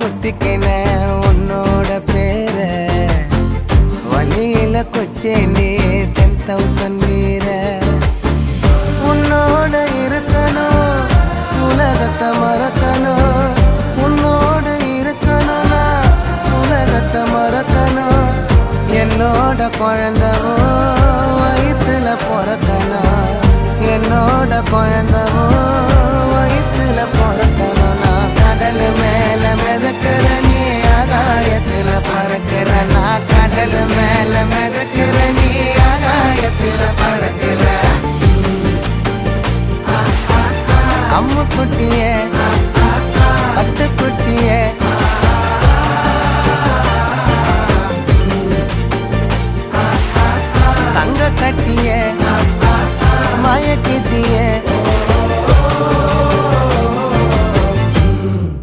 குத்திக்கின உன்னோட பேர வழியில கொச்சேண்டி 10,000 வீர உன்னோட இருக்கணும் உலகத்தை மறக்கணும் உன்னோட இருக்கணும்னா உலகத்தை மறக்கணும் என்னோட குழந்தவோ வயிற்றுல பிறக்கணும் என்னோட குழந்தவோ வயிற்றுல பிறக்கணும் நான் கடல் மேல மிதக்கிற நீ ஆகாயத்துல பறக்கிற நான் கடல் மேல மிதக்கிற நீ ஆகாயத்துல பறக்கிற அம்மு குட்டியே